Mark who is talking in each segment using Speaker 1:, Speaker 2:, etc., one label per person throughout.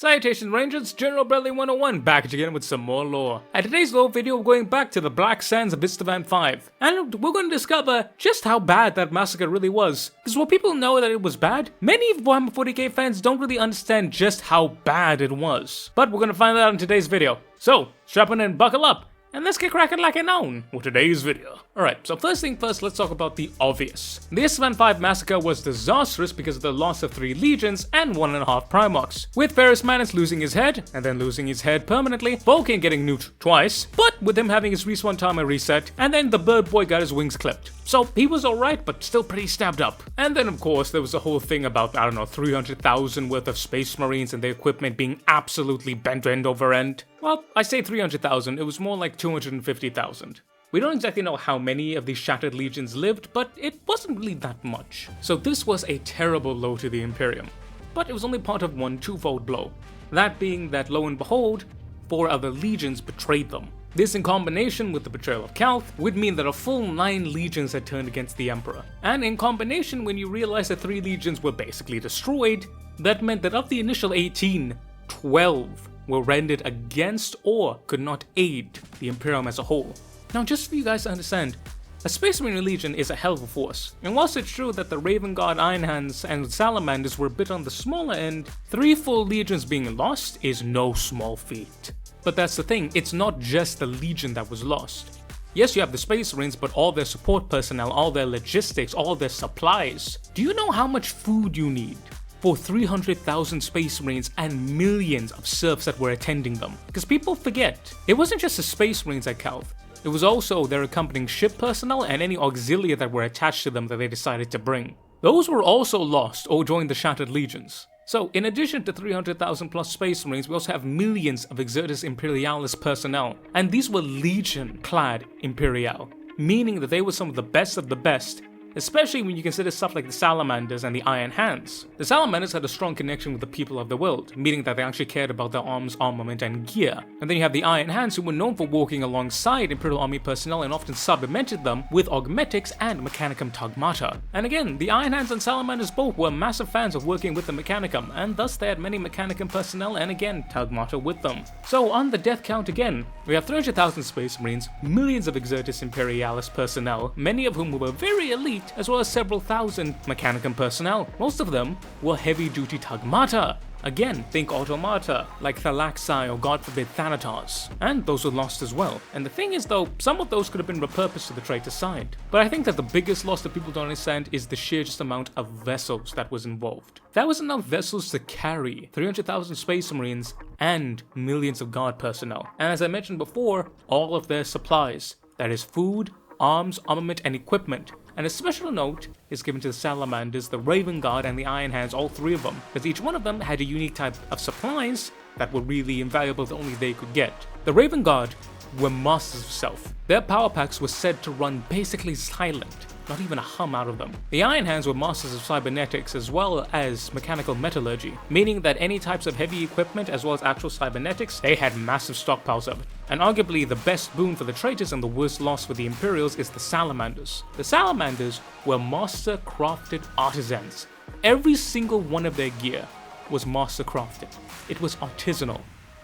Speaker 1: Salutations Rangers, General Bradley 101 back again with some more lore. And today's lore video we're going back to the Black Sands of Istvaan 5. And we're going to discover just how bad that massacre really was. Because while people know that it was bad, many of Warhammer 40k fans don't really understand just how bad it was. But we're going to find that out in today's video. So, strap in and buckle up. And let's get cracking like it known with today's video. Alright, so first thing first, let's talk about the obvious. The Istvaan 5 massacre was disastrous because of the loss of 3 legions and 1.5 Primarchs, with Ferrus Manus losing his head, and then losing his head permanently, Vulcan getting nuked twice, but with him having his respawn timer reset, and then the bird boy got his wings clipped. So he was alright, but still pretty stabbed up. And then of course there was a whole thing about, 300,000 worth of Space Marines and their equipment being absolutely bent end over end. Well, I say 300,000, it was more like 250,000. We don't exactly know how many of these shattered legions lived, but it wasn't really that much. So this was a terrible blow to the Imperium. But it was only part of one twofold blow. That being that, lo and behold, 4 other legions betrayed them. This in combination with the betrayal of Calth would mean that a full 9 legions had turned against the Emperor. And in combination, when you realize that 3 legions were basically destroyed, that meant that of the initial 18, 12 were rendered against or could not aid the Imperium as a whole. Now just for you guys to understand, a Space Marine Legion is a hell of a force, and whilst it's true that the Raven Guard, Iron Hands, and Salamanders were a bit on the smaller end, 3 full legions being lost is no small feat. But that's the thing, it's not just the legion that was lost. Yes, you have the Space Marines, but all their support personnel, all their logistics, all their supplies. Do you know how much food you need for 300,000 Space Marines and millions of serfs that were attending them? Because people forget, it wasn't just the Space Marines at Calth, it was also their accompanying ship personnel and any auxilia that were attached to them that they decided to bring. Those were also lost or joined the Shattered Legions. So in addition to 300,000 plus Space Marines, we also have millions of Exertus Imperialis personnel, and these were Legion-clad Imperial, meaning that they were some of the best, especially when you consider stuff like the Salamanders and the Iron Hands. The Salamanders had a strong connection with the people of the world, meaning that they actually cared about their arms, armament, and gear. And then you have the Iron Hands, who were known for walking alongside Imperial Army personnel and often supplemented them with augmetics and Mechanicum Tagmata. And again, the Iron Hands and Salamanders both were massive fans of working with the Mechanicum, and thus they had many Mechanicum personnel and again, Tagmata with them. So on the death count again, we have 300,000 Space Marines, millions of Exertus Imperialis personnel, many of whom were very elite, as well as several thousand Mechanicum personnel. Most of them were heavy-duty Tagmata. Again, think Automata, like Thalaxai or god forbid Thanatos. And those were lost as well. And the thing is though, some of those could have been repurposed to the traitor side. But I think that the biggest loss that people don't understand is the sheer just amount of vessels that was involved. That was enough vessels to carry 300,000 Space Marines and millions of guard personnel. And as I mentioned before, all of their supplies. That is food, arms, armament, and equipment. And a special note is given to the Salamanders, the Raven Guard, and the Iron Hands, all 3 of them, because each one of them had a unique type of supplies that were really invaluable that only they could get. The Raven Guard were masters of stealth. Their power packs were said to run basically silent, not even a hum out of them. The Iron Hands were masters of cybernetics as well as mechanical metallurgy, meaning that any types of heavy equipment as well as actual cybernetics, they had massive stockpiles of it. And arguably the best boon for the traitors and the worst loss for the Imperials is the Salamanders. The Salamanders were master crafted artisans. Every single one of their gear was master crafted. It was artisanal.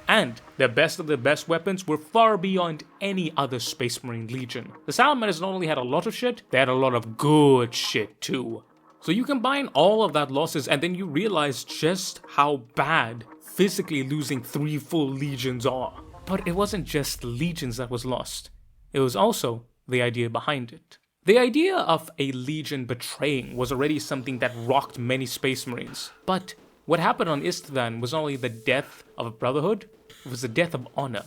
Speaker 1: And the best of the best weapons were far beyond any other Space Marine Legion. The Salamanders not only had a lot of shit, they had a lot of good shit too. So you combine all of that losses and then you realize just how bad physically losing 3 full legions are. But it wasn't just the legions that was lost. It was also the idea behind it. The idea of a legion betraying was already something that rocked many Space Marines. But what happened on Istvaan was not only the death of a brotherhood, it was the death of honor.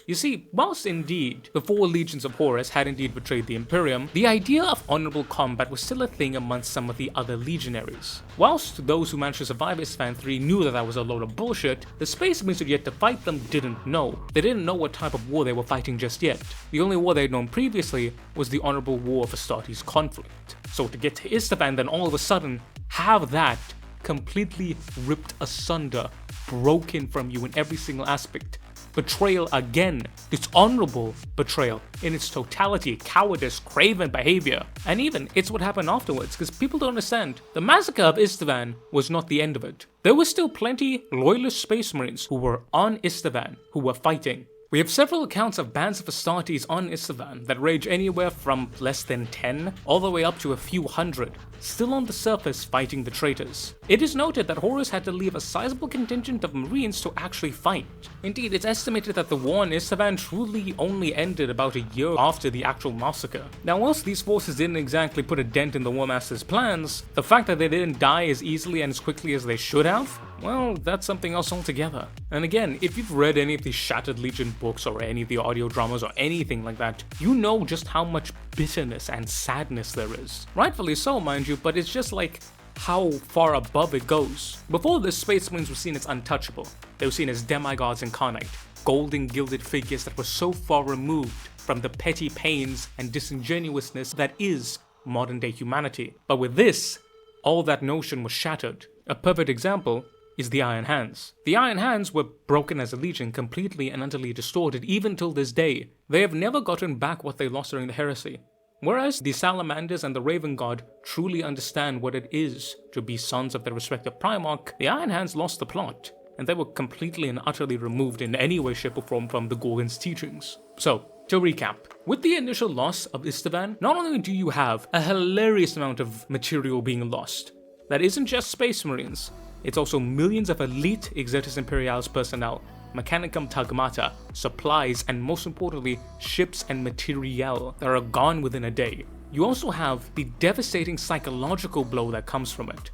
Speaker 1: You see, whilst indeed the 4 legions of Horus had indeed betrayed the Imperium, the idea of honorable combat was still a thing amongst some of the other legionaries. Whilst those who managed to survive Istvaan 3 knew that that was a load of bullshit, the Space Marines who had yet to fight them didn't know. They didn't know what type of war they were fighting just yet. The only war they had known previously was the honorable war of Astartes conflict. So to get to Istvaan, then all of a sudden have that completely ripped asunder, broken from you in every single aspect, betrayal again, dishonorable betrayal in its totality, cowardice, craven behavior, and even it's what happened afterwards, because people don't understand. The Massacre of Istvaan was not the end of it. There were still plenty loyalist space marines who were on Istvaan, who were fighting. We have several accounts of bands of Astartes on Istvaan that range anywhere from less than 10 all the way up to a few hundred, still on the surface fighting the traitors. It is noted that Horus had to leave a sizable contingent of marines to actually fight. Indeed, it's estimated that the war on Istvaan truly only ended about a year after the actual massacre. Now, whilst these forces didn't exactly put a dent in the War Master's plans, the fact that they didn't die as easily and as quickly as they should have, well, that's something else altogether. And again, if you've read any of the Shattered Legion books or any of the audio dramas or anything like that, you know just how much bitterness and sadness there is. Rightfully so, mind you, but it's just like how far above it goes. Before this, Space Marines were seen as untouchable. They were seen as demigods incarnate, golden gilded figures that were so far removed from the petty pains and disingenuousness that is modern day humanity. But with this, all that notion was shattered. A perfect example is the Iron Hands. The Iron Hands were broken as a legion, completely and utterly distorted even till this day. They have never gotten back what they lost during the heresy. Whereas the Salamanders and the Raven God truly understand what it is to be sons of their respective Primarch, the Iron Hands lost the plot, and they were completely and utterly removed in any way, shape or form from the Gorgon's teachings. So, to recap, with the initial loss of Istvaan, not only do you have a hilarious amount of material being lost, that isn't just Space Marines, it's also millions of elite Exertus Imperialis personnel, Mechanicum Tagmata, supplies, and most importantly, ships and materiel that are gone within a day. You also have the devastating psychological blow that comes from it.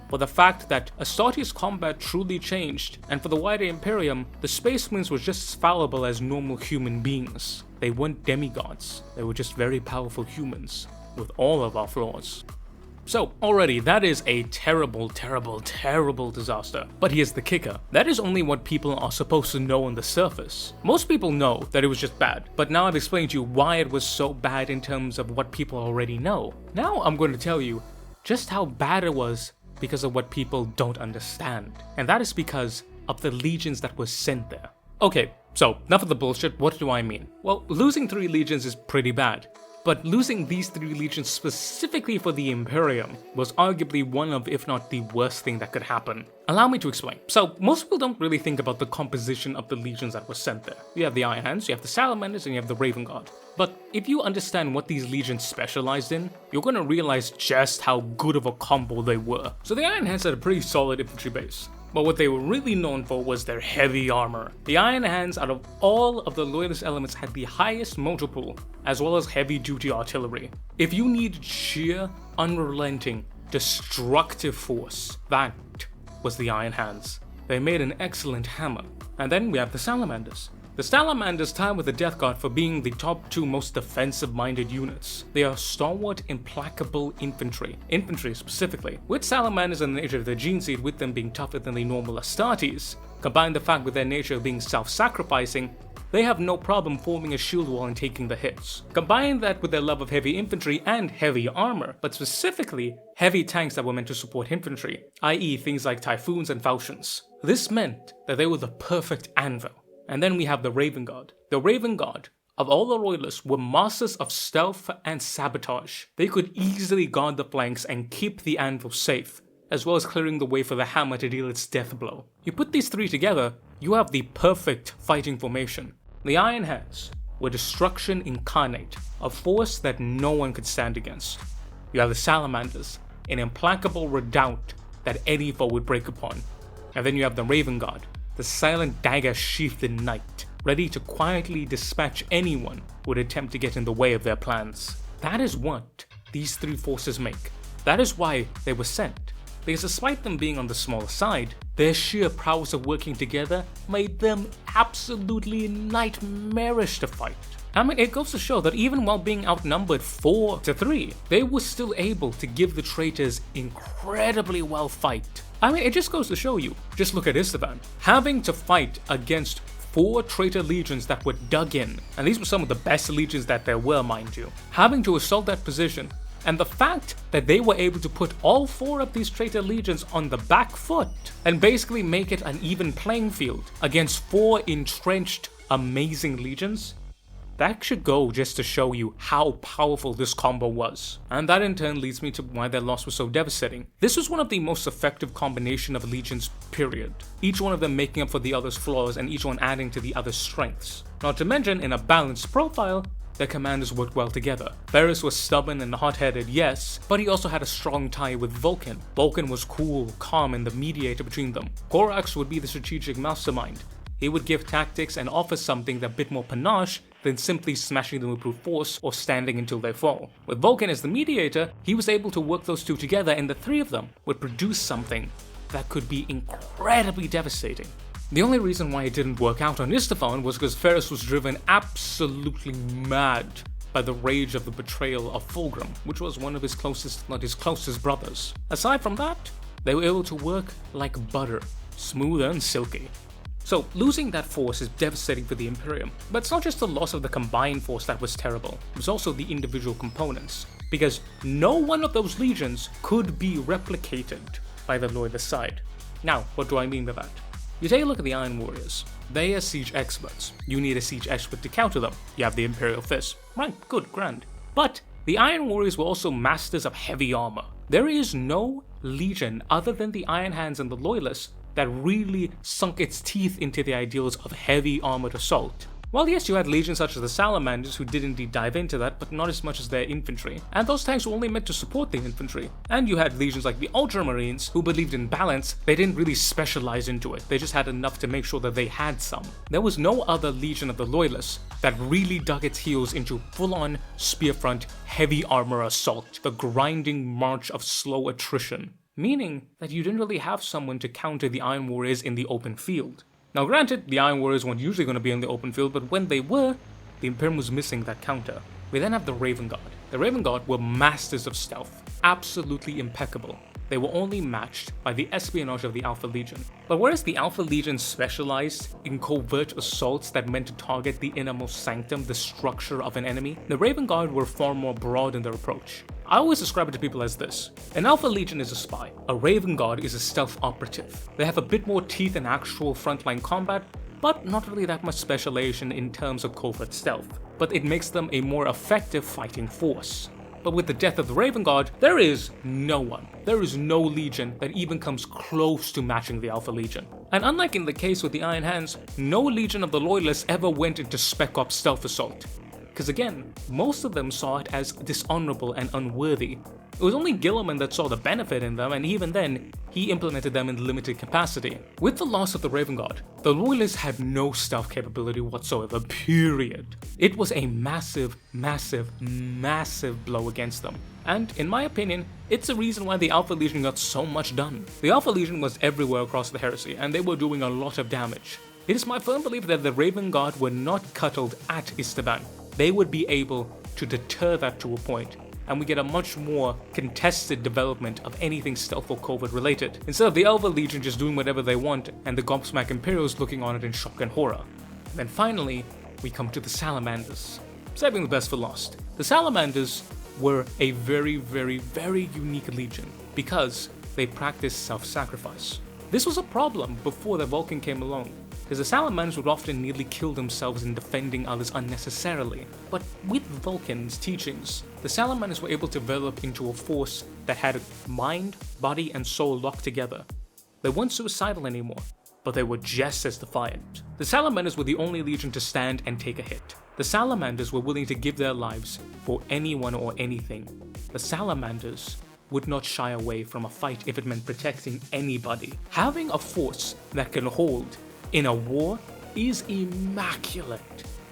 Speaker 1: For the fact that Astartes combat truly changed, and for the wider Imperium, the Space Marines were just as fallible as normal human beings. They weren't demigods, they were just very powerful humans, with all of our flaws. So, already, that is a terrible, terrible, terrible disaster. But here's the kicker. That is only what people are supposed to know on the surface. Most people know that it was just bad, but now I've explained to you why it was so bad in terms of what people already know. Now I'm going to tell you just how bad it was because of what people don't understand. And that is because of the legions that were sent there. Okay, so enough of the bullshit, what do I mean? Well, losing 3 legions is pretty bad. But losing these 3 legions specifically for the Imperium was arguably one of, if not the worst thing that could happen. Allow me to explain. So, most people don't really think about the composition of the legions that were sent there. You have the Iron Hands, you have the Salamanders, and you have the Raven God. But if you understand what these legions specialized in, you're gonna realize just how good of a combo they were. So the Iron Hands had a pretty solid infantry base. But what they were really known for was their heavy armor. The Iron Hands, out of all of the loyalist elements, had the highest motor pool, as well as heavy duty artillery. If you needed sheer, unrelenting, destructive force, that was the Iron Hands. They made an excellent hammer. And then we have the Salamanders. The Salamanders tie with the Death Guard for being the top 2 most defensive-minded units. They are stalwart, implacable infantry specifically. With Salamanders and the nature of their gene seed, with them being tougher than the normal Astartes, combine the fact with their nature of being self-sacrificing, they have no problem forming a shield wall and taking the hits. Combine that with their love of heavy infantry and heavy armor, but specifically heavy tanks that were meant to support infantry, i.e. things like Typhoons and Falchions. This meant that they were the perfect anvil. And then we have the Raven God. The Raven God, of all the royalists, were masters of stealth and sabotage. They could easily guard the flanks and keep the anvil safe, as well as clearing the way for the hammer to deal its death blow. You put these 3 together, you have the perfect fighting formation. The Iron Hands were destruction incarnate, a force that no one could stand against. You have the Salamanders, an implacable redoubt that any foe would break upon. And then you have the Raven God, the silent dagger sheathed in night, ready to quietly dispatch anyone who would attempt to get in the way of their plans. That is what these 3 forces make. That is why they were sent. Because despite them being on the smaller side, their sheer prowess of working together made them absolutely nightmarish to fight. I mean, it goes to show that even while being outnumbered 4-3, they were still able to give the traitors incredibly well fight. I mean, it just goes to show you, just look at Istvaan, having to fight against 4 traitor legions that were dug in, and these were some of the best legions that there were, mind you. Having to assault that position, And the fact that they were able to put all 4 of these traitor legions on the back foot and basically make it an even playing field against 4 entrenched amazing legions, that should go just to show you how powerful this combo was. And that in turn leads me to why their loss was so devastating. This was one of the most effective combination of legions, period. Each one of them making up for the other's flaws and each one adding to the other's strengths. Not to mention, in a balanced profile, their commanders worked well together. Varus was stubborn and hot-headed, yes, but he also had a strong tie with Vulcan. Vulcan was cool, calm, and the mediator between them. Korax would be the strategic mastermind. He would give tactics and offer something that bit more panache than simply smashing them with brute force or standing until they fall. With Vulcan as the mediator, he was able to work those two together, and the 3 of them would produce something that could be incredibly devastating. The only reason why it didn't work out on Istvaan was because Ferris was driven absolutely mad by the rage of the betrayal of Fulgrim, which was one of his closest, not his closest brothers. Aside from that, they were able to work like butter, smooth and silky. So losing that force is devastating for the Imperium, but it's not just the loss of the combined force that was terrible, it was also the individual components, because no one of those legions could be replicated by the loyalist side. Now, what do I mean by that? You take a look at the Iron Warriors. They are siege experts. You need a siege expert to counter them. You have the Imperial Fist. Right, good, grand. But the Iron Warriors were also masters of heavy armor. There is no legion other than the Iron Hands and the Loyalists that really sunk its teeth into the ideals of heavy armored assault. Well, yes, you had legions such as the Salamanders who did indeed dive into that, but not as much as their infantry, and those tanks were only meant to support the infantry. And you had legions like the Ultramarines who believed in balance. They didn't really specialize into it, they just had enough to make sure that they had some. There was no other legion of the Loyalists that really dug its heels into full-on spearfront heavy armor assault, the grinding march of slow attrition, meaning that you didn't really have someone to counter the Iron Warriors in the open field. Now granted, the Iron Warriors weren't usually going to be in the open field, but when they were, the Imperium was missing that counter. We then have the Raven Guard. The Raven Guard were masters of stealth, absolutely impeccable. They were only matched by the espionage of the Alpha Legion. But whereas the Alpha Legion specialized in covert assaults that meant to target the innermost sanctum, the structure of an enemy, the Raven Guard were far more broad in their approach. I always describe it to people as this. An Alpha Legion is a spy. A Raven Guard is a stealth operative. They have a bit more teeth in actual frontline combat, but not really that much specialization in terms of covert stealth. But it makes them a more effective fighting force. But with the death of the Raven Guard, there is no one. There is no legion that even comes close to matching the Alpha Legion. And unlike in the case with the Iron Hands, no legion of the Loyalists ever went into Spec Ops stealth assault. Because again, most of them saw it as dishonorable and unworthy. It was only Gilliman that saw the benefit in them, and even then, he implemented them in limited capacity. With the loss of the Raven Guard, the Loyalists had no stealth capability whatsoever, period. It was a massive, massive, massive blow against them. And in my opinion, it's the reason why the Alpha Legion got so much done. The Alpha Legion was everywhere across the Heresy, and they were doing a lot of damage. It is my firm belief that the Raven Guard were not cuddled at Istvaan. They would be able to deter that to a point, and we get a much more contested development of anything stealth or covert related, instead of the Alpha Legion just doing whatever they want and the gobsmack Imperials looking on it in shock and horror. And then finally, we come to the Salamanders. Saving the best for last. The Salamanders were a very, very, very unique legion because they practiced self-sacrifice. This was a problem before the Vulcan came along, because the Salamanders would often nearly kill themselves in defending others unnecessarily. But with Vulcan's teachings, the Salamanders were able to develop into a force that had mind, body, and soul locked together. They weren't suicidal anymore, but they were just as defiant. The Salamanders were the only legion to stand and take a hit. The Salamanders were willing to give their lives for anyone or anything. The Salamanders would not shy away from a fight if it meant protecting anybody. Having a force that can hold in a war is immaculate.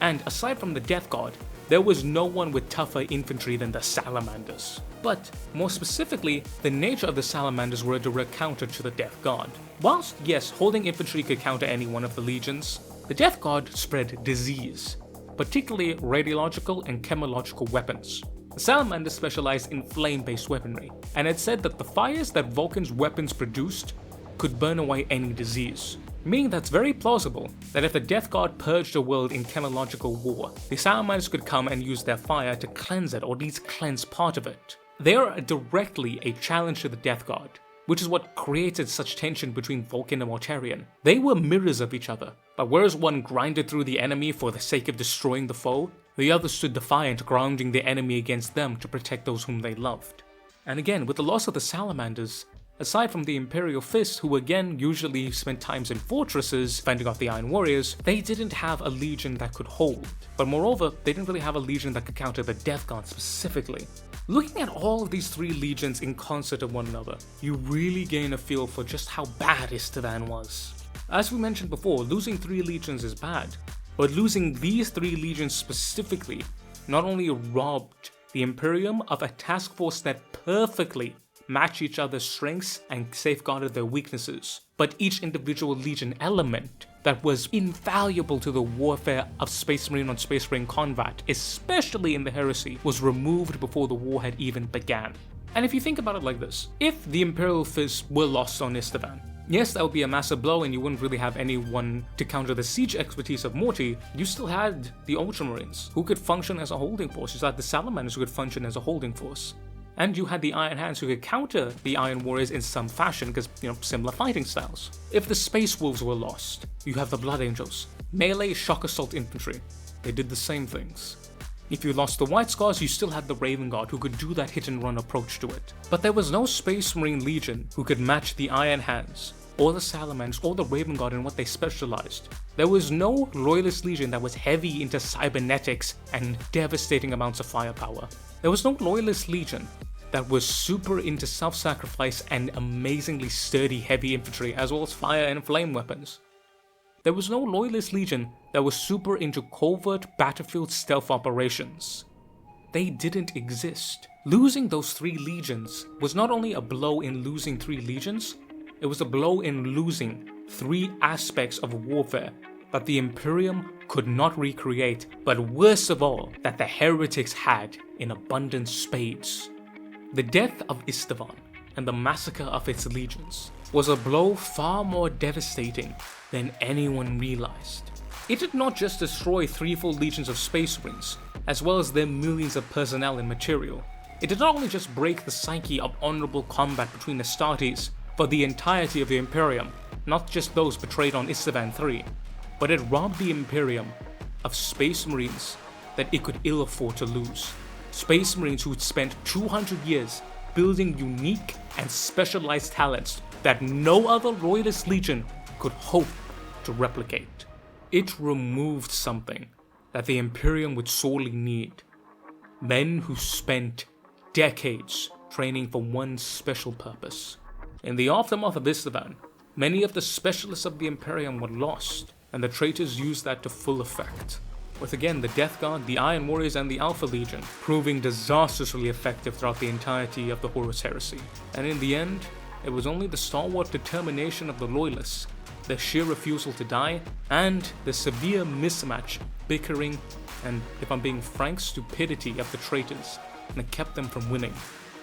Speaker 1: And aside from the Death Guard, there was no one with tougher infantry than the Salamanders. But more specifically, the nature of the Salamanders were a direct counter to the Death Guard. Whilst yes, holding infantry could counter any one of the legions, the Death Guard spread disease, particularly radiological and chemological weapons. The Salamanders specialized in flame-based weaponry, and it said that the fires that Vulcan's weapons produced could burn away any disease. Meaning that's very plausible that if the Death Guard purged the world in chemological war, the Salamanders could come and use their fire to cleanse it, or at least cleanse part of it. They are directly a challenge to the Death Guard, which is what created such tension between Vulcan and Mortarion. They were mirrors of each other, but whereas one grinded through the enemy for the sake of destroying the foe, the other stood defiant, grounding the enemy against them to protect those whom they loved. And again, with the loss of the Salamanders, aside from the Imperial Fist, who again usually spent times in fortresses fending off the Iron Warriors, they didn't have a legion that could hold. But moreover, they didn't really have a legion that could counter the Death Guard specifically. Looking at all of these three legions in concert of one another, you really gain a feel for just how bad Istvaan was. As we mentioned before, losing 3 legions is bad, but losing these 3 legions specifically not only robbed the Imperium of a task force that perfectly matched each other's strengths and safeguarded their weaknesses, but each individual legion element that was invaluable to the warfare of Space Marine on Space Marine combat, especially in the Heresy, was removed before the war had even began. And if you think about it like this, if the Imperial Fist were lost on Istvaan, yes, that would be a massive blow and you wouldn't really have anyone to counter the siege expertise of Morty. You still had the Ultramarines, who could function as a holding force. You still had the Salamanders, who could function as a holding force. And you had the Iron Hands, who could counter the Iron Warriors in some fashion, because, similar fighting styles. If the Space Wolves were lost, you have the Blood Angels, melee shock assault infantry. They did the same things. If you lost the White Scars, you still had the Raven Guard, who could do that hit and run approach to it. But there was no Space Marine Legion who could match the Iron Hands, or the Salamanders, or the Raven Guard in what they specialized. There was no Loyalist Legion that was heavy into cybernetics and devastating amounts of firepower. There was no Loyalist Legion that was super into self-sacrifice and amazingly sturdy heavy infantry, as well as fire and flame weapons. There was no Loyalist Legion that was super into covert battlefield stealth operations. They didn't exist. Losing those 3 legions was not only a blow in losing 3 legions, it was a blow in losing 3 aspects of warfare that the Imperium could not recreate, but worst of all, that the heretics had in abundant spades. The death of Istvaan and the massacre of its legions was a blow far more devastating than anyone realized. It did not just destroy 3 full legions of Space Marines, as well as their millions of personnel and material. It did not only just break the psyche of honorable combat between Astartes for the entirety of the Imperium, not just those betrayed on Istvaan 3, but it robbed the Imperium of Space Marines that it could ill afford to lose. Space Marines who had spent 200 years building unique and specialized talents that no other Loyalist Legion could hope to replicate. It removed something that the Imperium would sorely need. Men who spent decades training for one special purpose. In the aftermath of Istvaan, many of the specialists of the Imperium were lost, and the traitors used that to full effect, with again the Death Guard, the Iron Warriors, and the Alpha Legion proving disastrously effective throughout the entirety of the Horus Heresy. And in the end, it was only the stalwart determination of the Loyalists, their sheer refusal to die, and the severe mismatch, bickering, and, if I'm being frank, stupidity of the traitors that kept them from winning.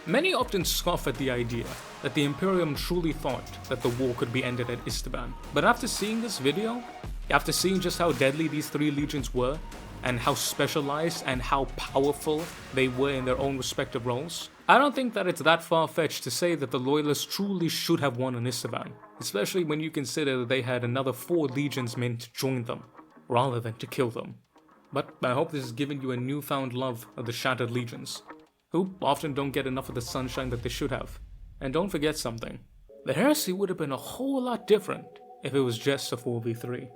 Speaker 1: Many often scoff at the idea that the Imperium truly thought that the war could be ended at Istvaan, but after seeing this video, after seeing just how deadly these 3 legions were, and how specialized and how powerful they were in their own respective roles, I don't think that it's that far-fetched to say that the Loyalists truly should have won on Istvaan, especially when you consider that they had another 4 legions meant to join them, rather than to kill them. But I hope this has given you a newfound love of the Shattered Legions, who often don't get enough of the sunshine that they should have. And don't forget something, the Heresy would have been a whole lot different if it was just a 4v3.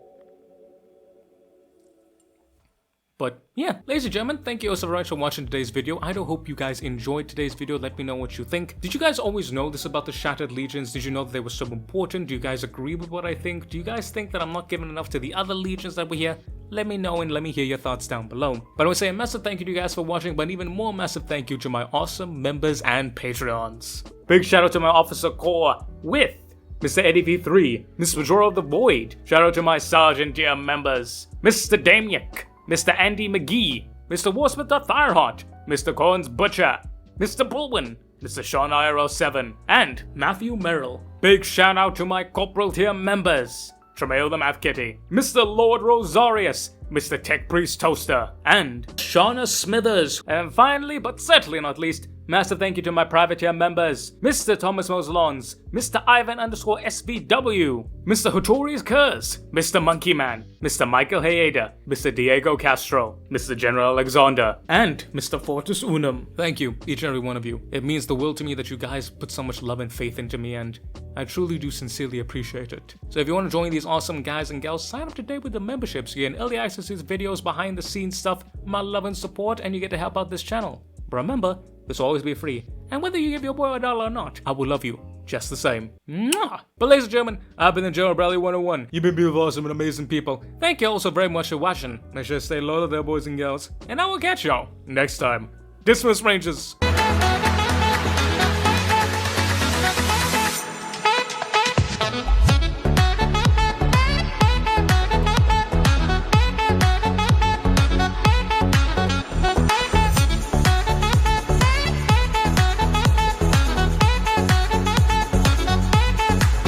Speaker 1: But yeah, ladies and gentlemen, thank you all so very much for watching today's video. I do hope you guys enjoyed today's video. Let me know what you think. Did you guys always know this about the Shattered Legions? Did you know that they were so important? Do you guys agree with what I think? Do you guys think that I'm not giving enough to the other legions that were here? Let me know and let me hear your thoughts down below. But I would say a massive thank you to you guys for watching, but an even more massive thank you to my awesome members and Patreons. Big shout out to my Officer Corps with Mr. Eddie V3, Mr. Majora of the Void. Shout out to my Sergeant Tier members, Mr. Damiak, Mr. Andy McGee, Mr. Warsmith.Fireheart, Mr. Corns Butcher, Mr. Bulwin, Mr. Sean IRL7, and Matthew Merrill. Big shout out to my Corporal Tier members, Tremail the Math Kitty, Mr. Lord Rosarius, Mr. Tech Priest Toaster, and Shauna Smithers. And finally, but certainly not least, Massive thank you to my private tier members, Mr. Thomas Moslons, Mr. Ivan_SVW, Mr. Hotori's Curse, Mr. Monkey Man, Mr. Michael Hayeda, Mr. Diego Castro, Mr. General Alexander, and Mr. Fortus Unum. Thank you, each and every one of you. It means the world to me that you guys put so much love and faith into me, and I truly do sincerely appreciate it. So if you want to join these awesome guys and gals, sign up today with the memberships. You get early access to these videos, behind the scenes stuff, my love and support, and you get to help out this channel. But remember, this will always be free, and whether you give your boy $1 or not, I will love you just the same. Mwah! But ladies and gentlemen, I've been the General Bradley 101. You've been beautiful, awesome, and amazing people. Thank you all so very much for watching. Make sure to stay loyal there, boys and girls, and I will catch y'all next time. Dismiss, Rangers.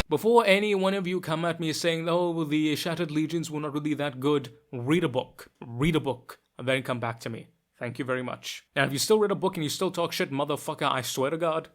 Speaker 1: Before any one of you come at me saying, oh, the Shattered Legions were not really that good, read a book, and then come back to me. Thank you very much. And if you still read a book and you still talk shit, motherfucker, I swear to God,